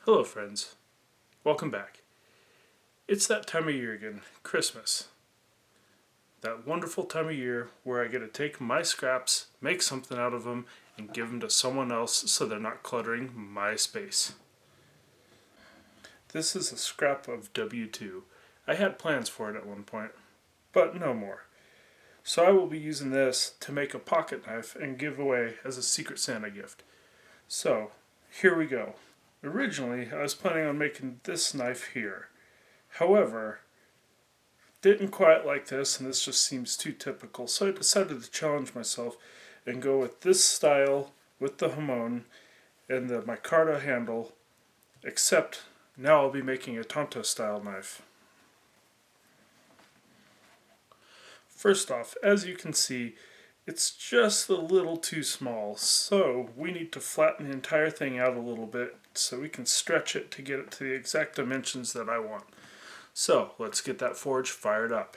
Hello friends, welcome back. It's that time of year again, Christmas. That wonderful time of year where I get to take my scraps, make something out of them, and give them to someone else so they're not cluttering my space. This is a scrap of W2. I had plans for it at one point, but no more. So I will be using this to make a pocket knife and give away as a Secret Santa gift. So, here we go. Originally, I was planning on making this knife here. However, didn't quite like this, and this just seems too typical, so I decided to challenge myself and go with this style with the hamon and the micarta handle, except now I'll be making a Tonto style knife. First off, as you can see, it's just a little too small, so we need to flatten the entire thing out a little bit so we can stretch it to get it to the exact dimensions that I want. So let's get that forge fired up.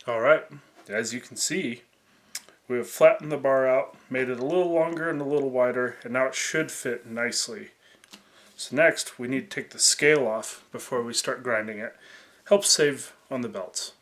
Alright, as you can see, we have flattened the bar out, made it a little longer and a little wider, and now it should fit nicely. So next, we need to take the scale off before we start grinding it. Helps save on the belts.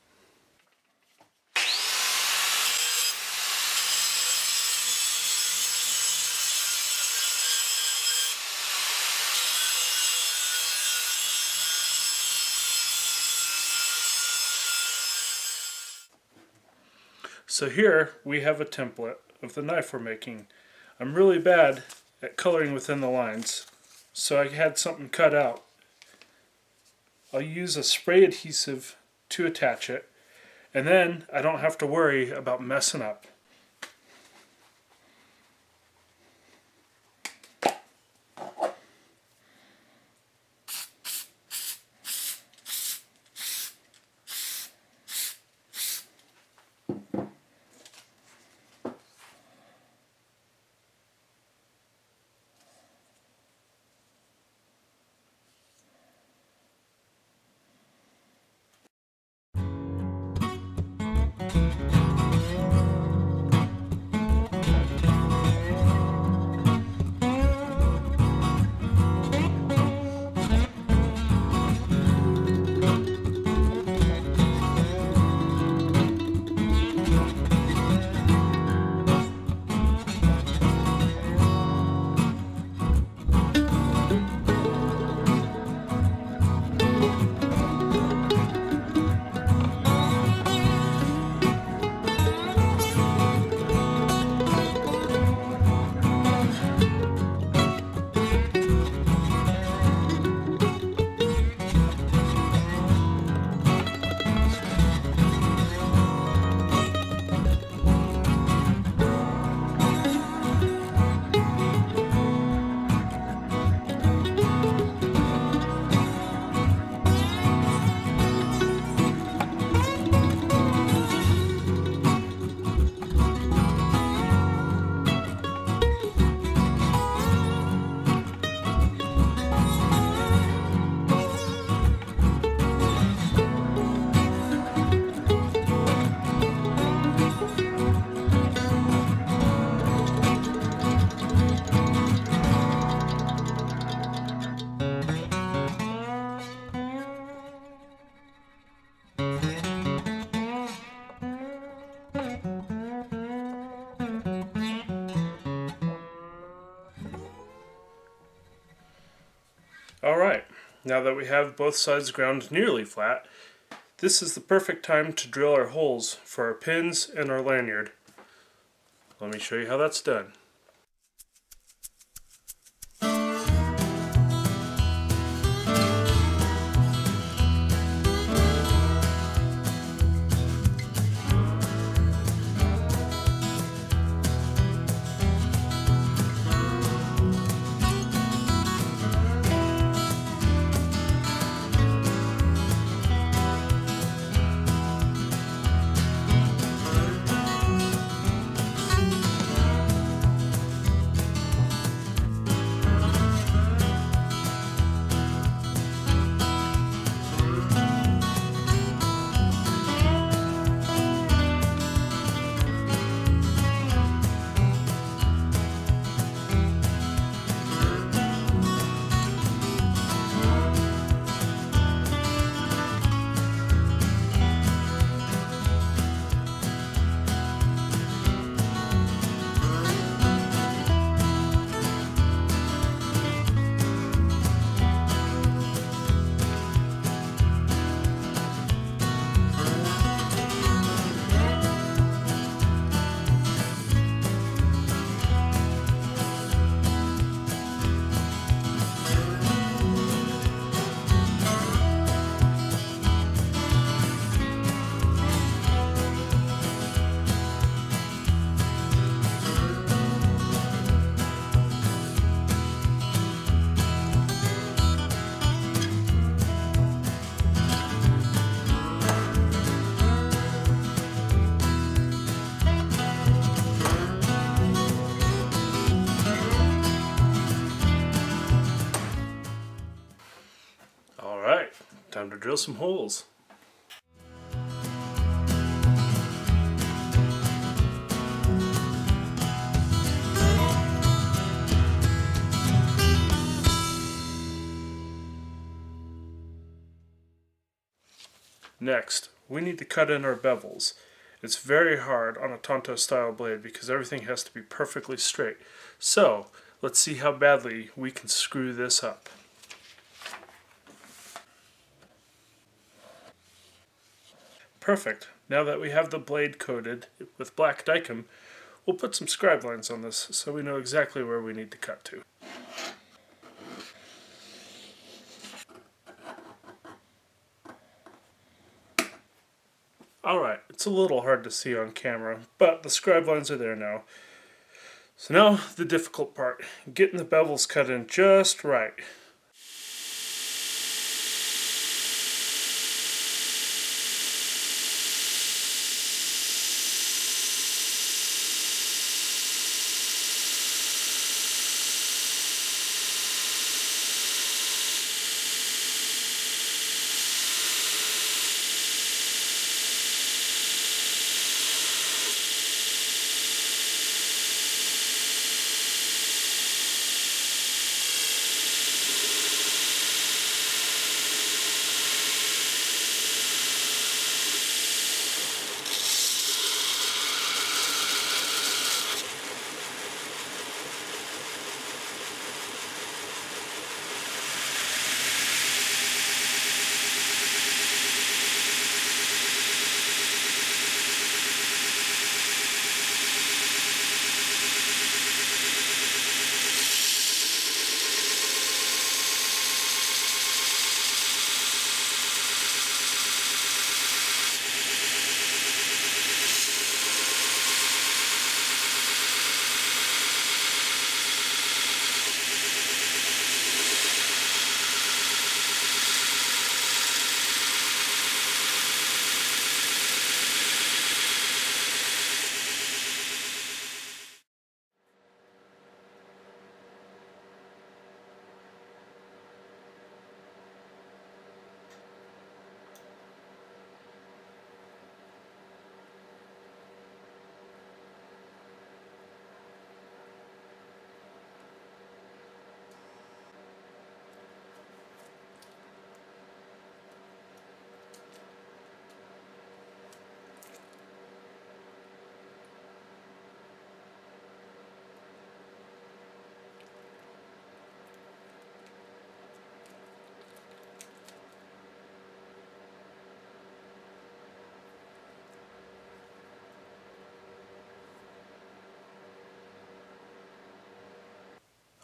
So here we have a template of the knife we're making. I'm really bad at coloring within the lines, so I had something cut out. I'll use a spray adhesive to attach it, and then I don't have to worry about messing up. Alright, now that we have both sides ground nearly flat, this is the perfect time to drill our holes for our pins and our lanyard. Let me show you how that's done. Time to drill some holes. Next, we need to cut in our bevels. It's very hard on a Tonto style blade because everything has to be perfectly straight. So, let's see how badly we can screw this up. Perfect. Now that we have the blade coated with black Dykem, we'll put some scribe lines on this so we know exactly where we need to cut to. Alright, it's a little hard to see on camera, but the scribe lines are there now. So now the difficult part, getting the bevels cut in just right.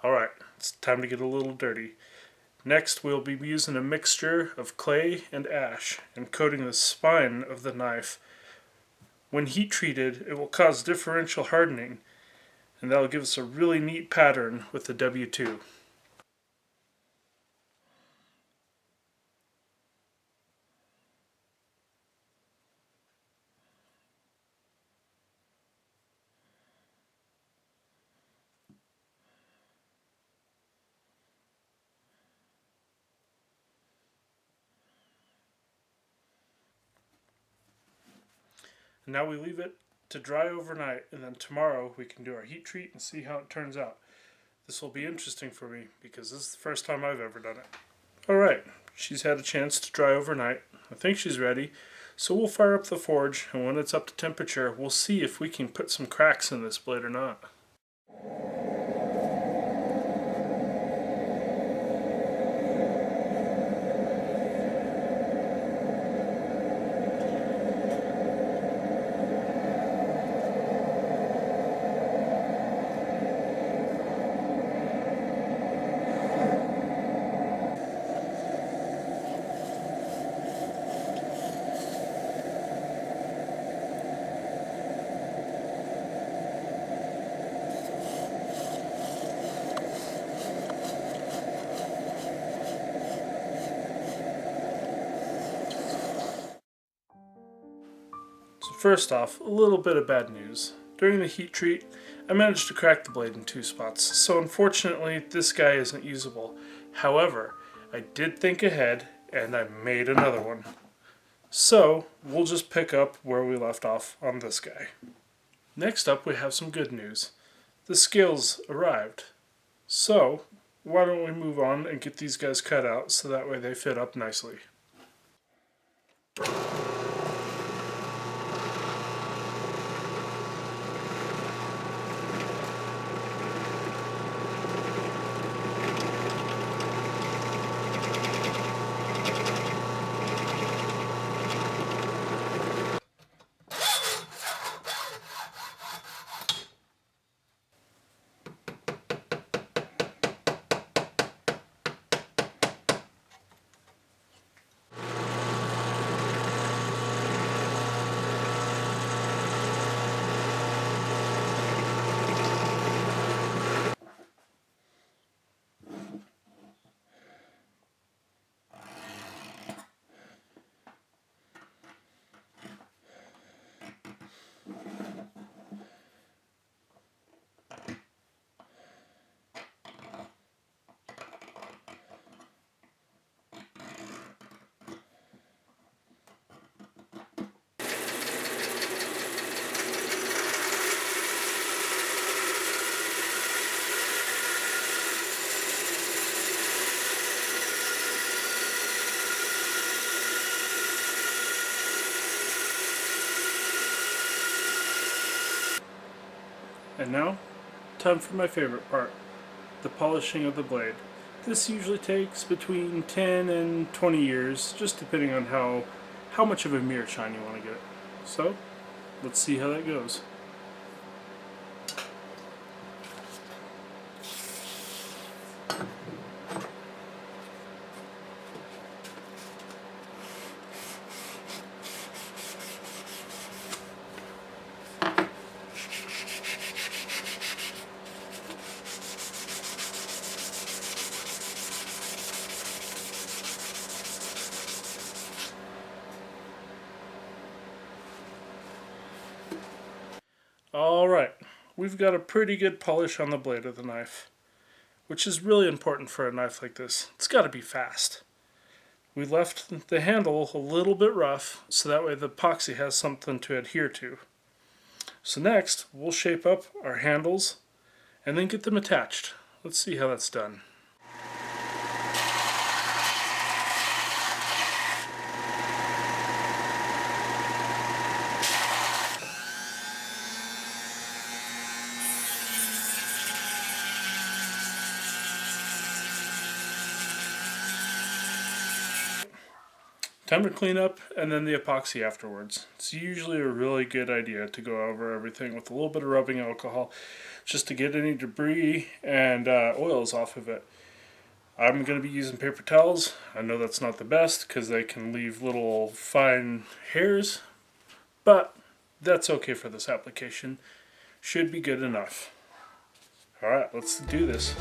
Alright, it's time to get a little dirty. Next, we'll be using a mixture of clay and ash and coating the spine of the knife. When heat treated, it will cause differential hardening, and that'll give us a really neat pattern with the W2. And now we leave it to dry overnight, and then tomorrow we can do our heat treat and see how it turns out. This will be interesting for me because this is the first time I've ever done it. Alright, she's had a chance to dry overnight. I think she's ready. So we'll fire up the forge, and when it's up to temperature, we'll see if we can put some cracks in this blade or not. So first off, a little bit of bad news. During the heat treat, I managed to crack the blade in 2 spots, so unfortunately this guy isn't usable. However, I did think ahead and I made another one. So we'll just pick up where we left off on this guy. Next up, we have some good news. The scales arrived. So why don't we move on and get these guys cut out so that way they fit up nicely. And now, time for my favorite part, the polishing of the blade. This usually takes between 10 and 20 years, just depending on how much of a mirror shine you want to get. So, let's see how that goes. Alright, we've got a pretty good polish on the blade of the knife, which is really important for a knife like this. It's got to be fast. We left the handle a little bit rough, so that way the epoxy has something to adhere to. So next, we'll shape up our handles and then get them attached. Let's see how that's done. Time to clean up and then the epoxy afterwards. It's usually a really good idea to go over everything with a little bit of rubbing alcohol just to get any debris and oils off of it. I'm going to be using paper towels. I know that's not the best because they can leave little fine hairs, but that's okay for this application. Should be good enough. Alright, let's do this.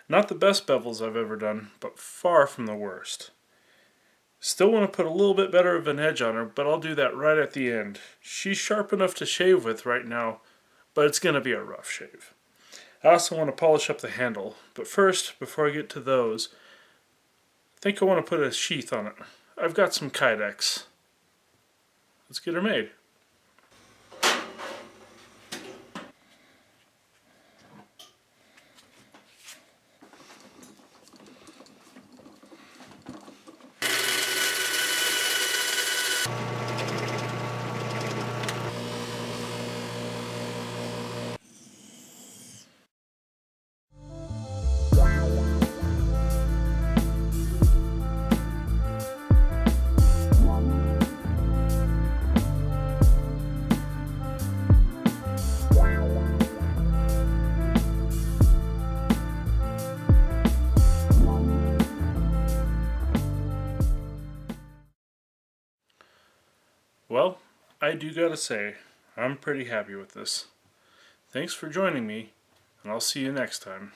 Not the best bevels I've ever done, but far from the worst. Still want to put a little bit better of an edge on her, but I'll do that right at the end. She's sharp enough to shave with right now, but it's going to be a rough shave. I also want to polish up the handle, but first, before I get to those, I think I want to put a sheath on it. I've got some kydex. Let's get her made. Well, I do gotta say, I'm pretty happy with this. Thanks for joining me, and I'll see you next time.